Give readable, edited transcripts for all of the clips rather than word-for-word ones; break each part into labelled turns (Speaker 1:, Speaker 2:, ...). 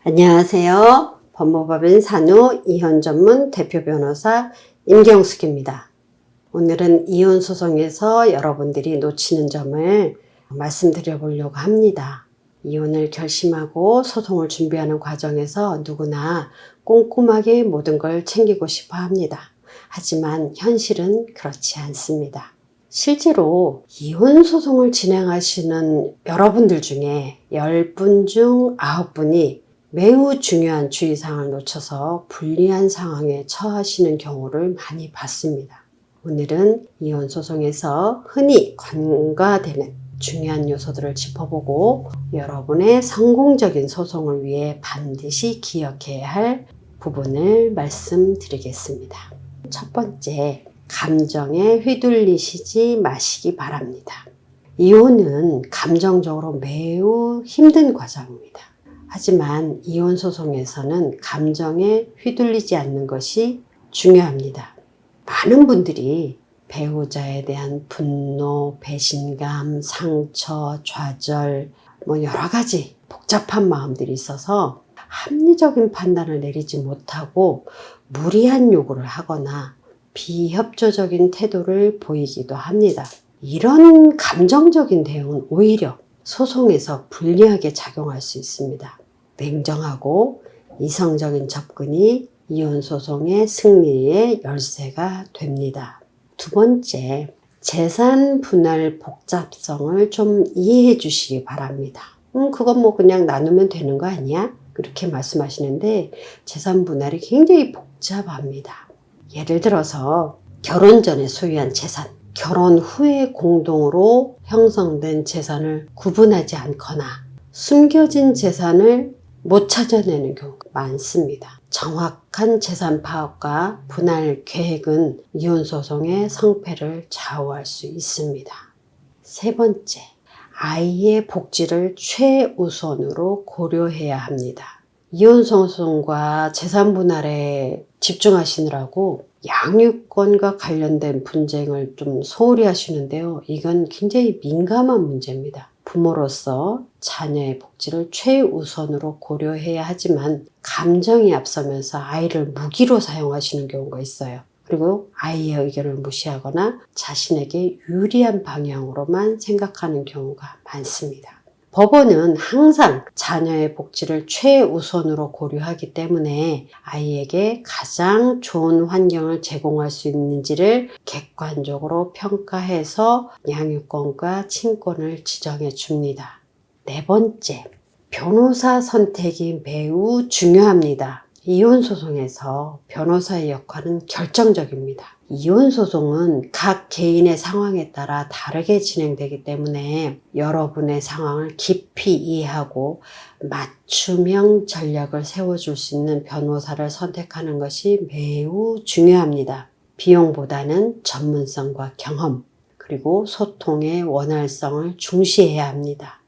Speaker 1: 안녕하세요. 법무법인 산후 이혼 전문 대표 변호사 임경숙입니다. 오늘은 이혼 소송에서 여러분들이 놓치는 점을 말씀드려 보려고 합니다. 이혼을 결심하고 소송을 준비하는 과정에서 누구나 꼼꼼하게 모든 걸 챙기고 싶어 합니다. 하지만 현실은 그렇지 않습니다. 실제로 이혼 소송을 진행하시는 여러분들 중에 10분 중 9분이 매우 중요한 주의사항을 놓쳐서 불리한 상황에 처하시는 경우를 많이 봤습니다. 오늘은 이혼 소송에서 흔히 간과되는 중요한 요소들을 짚어보고 여러분의 성공적인 소송을 위해 반드시 기억해야 할 부분을 말씀드리겠습니다. 첫 번째, 감정에 휘둘리시지 마시기 바랍니다. 이혼은 감정적으로 매우 힘든 과정입니다. 하지만 이혼 소송에서는 감정에 휘둘리지 않는 것이 중요합니다. 많은 분들이 배우자에 대한 분노, 배신감, 상처, 좌절, 여러 가지 복잡한 마음들이 있어서 합리적인 판단을 내리지 못하고 무리한 요구를 하거나 비협조적인 태도를 보이기도 합니다. 이런 감정적인 대응은 오히려 소송에서 불리하게 작용할 수 있습니다. 냉정하고 이성적인 접근이 이혼 소송의 승리의 열쇠가 됩니다. 두 번째, 재산 분할 복잡성을 좀 이해해 주시기 바랍니다. 그건 그냥 나누면 되는 거 아니야? 그렇게 말씀하시는데 재산 분할이 굉장히 복잡합니다. 예를 들어서 결혼 전에 소유한 재산, 결혼 후에 공동으로 형성된 재산을 구분하지 않거나 숨겨진 재산을 못 찾아내는 경우가 많습니다. 정확한 재산 파악과 분할 계획은 이혼 소송의 성패를 좌우할 수 있습니다. 세 번째, 아이의 복지를 최우선으로 고려해야 합니다. 이혼 소송과 재산 분할에 집중하시느라고 양육권과 관련된 분쟁을 좀 소홀히 하시는데요. 이건 굉장히 민감한 문제입니다. 부모로서 자녀의 복지를 최우선으로 고려해야 하지만 감정이 앞서면서 아이를 무기로 사용하시는 경우가 있어요. 그리고 아이의 의견을 무시하거나 자신에게 유리한 방향으로만 생각하는 경우가 많습니다. 법원은 항상 자녀의 복지를 최우선으로 고려하기 때문에 아이에게 가장 좋은 환경을 제공할 수 있는지를 객관적으로 평가해서 양육권과 친권을 지정해 줍니다. 네 번째, 변호사 선택이 매우 중요합니다. 이혼 소송에서 변호사의 역할은 결정적입니다. 이혼 소송은 각 개인의 상황에 따라 다르게 진행되기 때문에 여러분의 상황을 깊이 이해하고 맞춤형 전략을 세워줄 수 있는 변호사를 선택하는 것이 매우 중요합니다. 비용보다는 전문성과 경험, 그리고 소통의 원활성을 중시해야 합니다.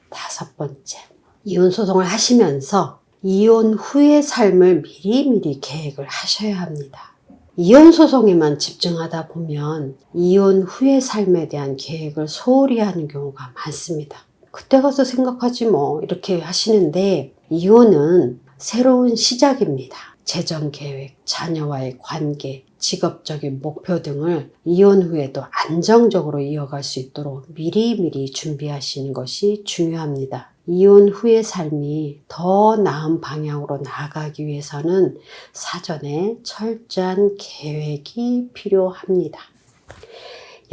Speaker 1: 다섯 번째, 이혼 소송을 하시면서 이혼 후의 삶을 미리미리 계획을 하셔야 합니다. 이혼 소송에만 집중하다 보면 이혼 후의 삶에 대한 계획을 소홀히 하는 경우가 많습니다. 그때 가서 생각하지 이렇게 하시는데 이혼은 새로운 시작입니다. 재정 계획, 자녀와의 관계, 직업적인 목표 등을 이혼 후에도 안정적으로 이어갈 수 있도록 미리미리 준비하시는 것이 중요합니다. 이혼 후의 삶이 더 나은 방향으로 나아가기 위해서는 사전에 철저한 계획이 필요합니다.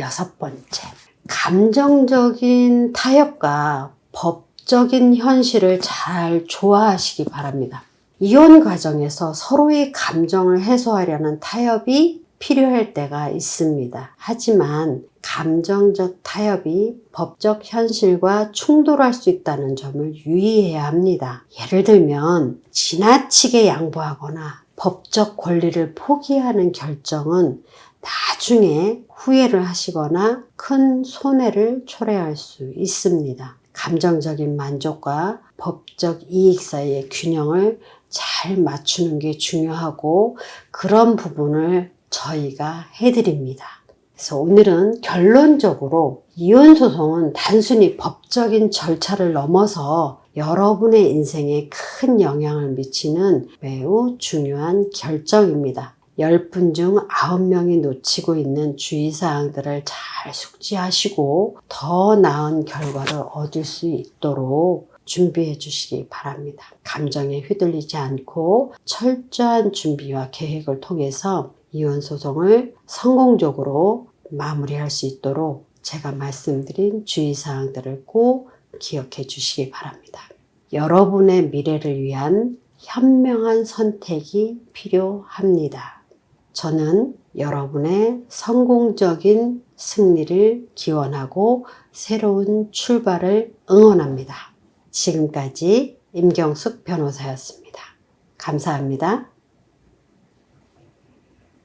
Speaker 1: 여섯 번째, 감정적인 타협과 법적인 현실을 잘 조화하시기 바랍니다. 이혼 과정에서 서로의 감정을 해소하려는 타협이 필요할 때가 있습니다. 하지만 감정적 타협이 법적 현실과 충돌할 수 있다는 점을 유의해야 합니다. 예를 들면 지나치게 양보하거나 법적 권리를 포기하는 결정은 나중에 후회를 하시거나 큰 손해를 초래할 수 있습니다. 감정적인 만족과 법적 이익 사이의 균형을 잘 맞추는 게 중요하고 그런 부분을 저희가 해드립니다. 그래서 오늘은 결론적으로 이혼 소송은 단순히 법적인 절차를 넘어서 여러분의 인생에 큰 영향을 미치는 매우 중요한 결정입니다. 10분 중 9명이 놓치고 있는 주의사항들을 잘 숙지하시고 더 나은 결과를 얻을 수 있도록 준비해 주시기 바랍니다. 감정에 휘둘리지 않고 철저한 준비와 계획을 통해서 이혼 소송을 성공적으로 마무리할 수 있도록 제가 말씀드린 주의사항들을 꼭 기억해 주시기 바랍니다. 여러분의 미래를 위한 현명한 선택이 필요합니다. 저는 여러분의 성공적인 승리를 기원하고 새로운 출발을 응원합니다. 지금까지 임경숙 변호사였습니다. 감사합니다.